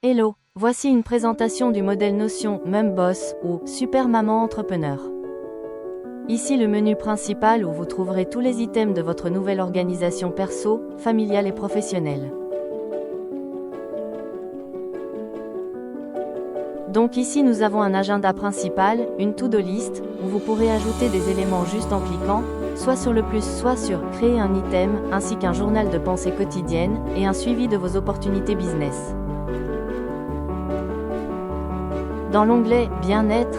Hello, voici une présentation du modèle Notion Mum Boss ou Super Maman Entrepreneur. Ici le menu principal où vous trouverez tous les items de votre nouvelle organisation perso, familiale et professionnelle. Donc ici nous avons un agenda principal, une to-do list, où vous pourrez ajouter des éléments juste en cliquant, soit sur le plus, soit sur « Créer un item », ainsi qu'un journal de pensée quotidienne, et un suivi de vos opportunités business. Dans l'onglet « Bien-être »,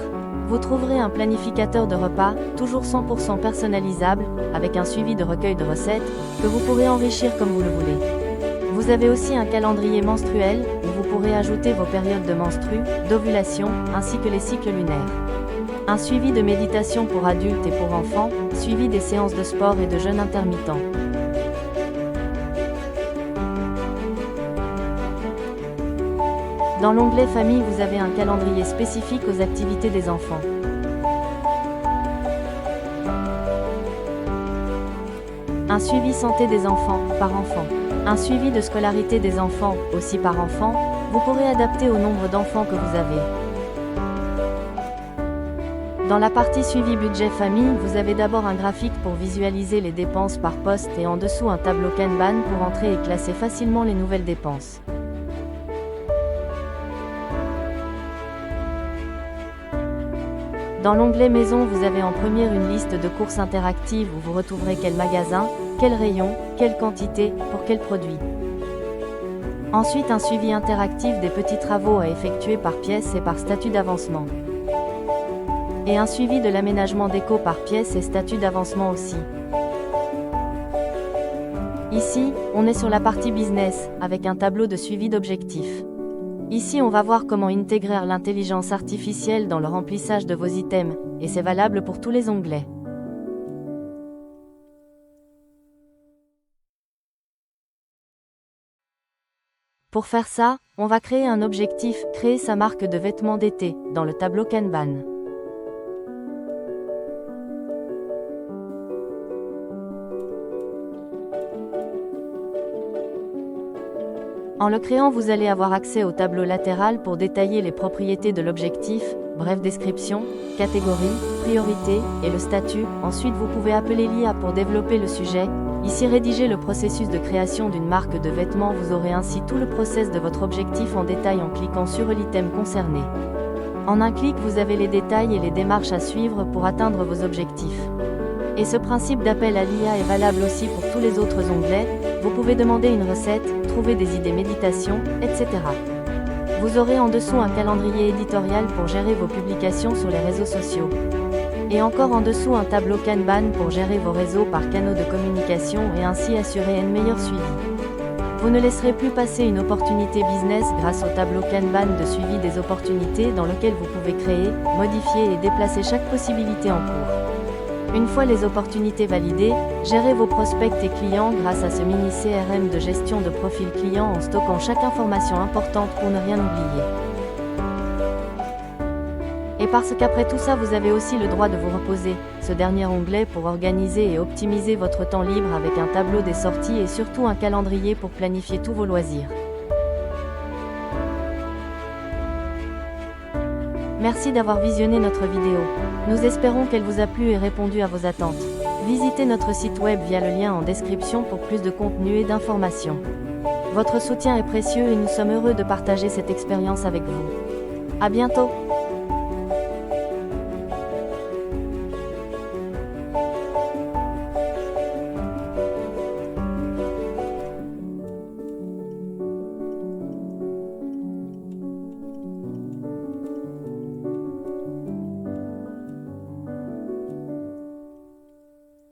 vous trouverez un planificateur de repas, toujours 100% personnalisable, avec un suivi de recueil de recettes, que vous pourrez enrichir comme vous le voulez. Vous avez aussi un calendrier menstruel, où vous pourrez ajouter vos périodes de menstru, d'ovulation, ainsi que les cycles lunaires. Un suivi de méditation pour adultes et pour enfants, suivi des séances de sport et de jeûne intermittent. Dans l'onglet Famille, vous avez un calendrier spécifique aux activités des enfants. Un suivi santé des enfants, par enfant. Un suivi de scolarité des enfants, aussi par enfant, vous pourrez adapter au nombre d'enfants que vous avez. Dans la partie suivi budget famille, vous avez d'abord un graphique pour visualiser les dépenses par poste et en dessous un tableau Kanban pour entrer et classer facilement les nouvelles dépenses. Dans l'onglet Maison, vous avez en première une liste de courses interactives où vous retrouverez quel magasin, quel rayon, quelle quantité, pour quel produit. Ensuite, un suivi interactif des petits travaux à effectuer par pièce et par statut d'avancement. Et un suivi de l'aménagement déco par pièce et statut d'avancement aussi. Ici, on est sur la partie business, avec un tableau de suivi d'objectifs. Ici, on va voir comment intégrer l'intelligence artificielle dans le remplissage de vos items, et c'est valable pour tous les onglets. Pour faire ça, on va créer un objectif, créer sa marque de vêtements d'été, dans le tableau Kanban. En le créant, vous allez avoir accès au tableau latéral pour détailler les propriétés de l'objectif, bref description, catégorie, priorité, et le statut. Ensuite, vous pouvez appeler l'IA pour développer le sujet. Ici, rédiger le processus de création d'une marque de vêtements. Vous aurez ainsi tout le process de votre objectif en détail en cliquant sur l'item concerné. En un clic, vous avez les détails et les démarches à suivre pour atteindre vos objectifs. Et ce principe d'appel à l'IA est valable aussi pour tous les autres onglets. Vous pouvez demander une recette, trouver des idées méditation, etc. Vous aurez en dessous un calendrier éditorial pour gérer vos publications sur les réseaux sociaux. Et encore en dessous un tableau Kanban pour gérer vos réseaux par canaux de communication et ainsi assurer un meilleur suivi. Vous ne laisserez plus passer une opportunité business grâce au tableau Kanban de suivi des opportunités dans lequel vous pouvez créer, modifier et déplacer chaque possibilité en cours. Une fois les opportunités validées, gérez vos prospects et clients grâce à ce mini CRM de gestion de profil client en stockant chaque information importante pour ne rien oublier. Et parce qu'après tout ça vous avez aussi le droit de vous reposer, ce dernier onglet pour organiser et optimiser votre temps libre avec un tableau des sorties et surtout un calendrier pour planifier tous vos loisirs. Merci d'avoir visionné notre vidéo. Nous espérons qu'elle vous a plu et répondu à vos attentes. Visitez notre site web via le lien en description pour plus de contenu et d'informations. Votre soutien est précieux et nous sommes heureux de partager cette expérience avec vous. À bientôt!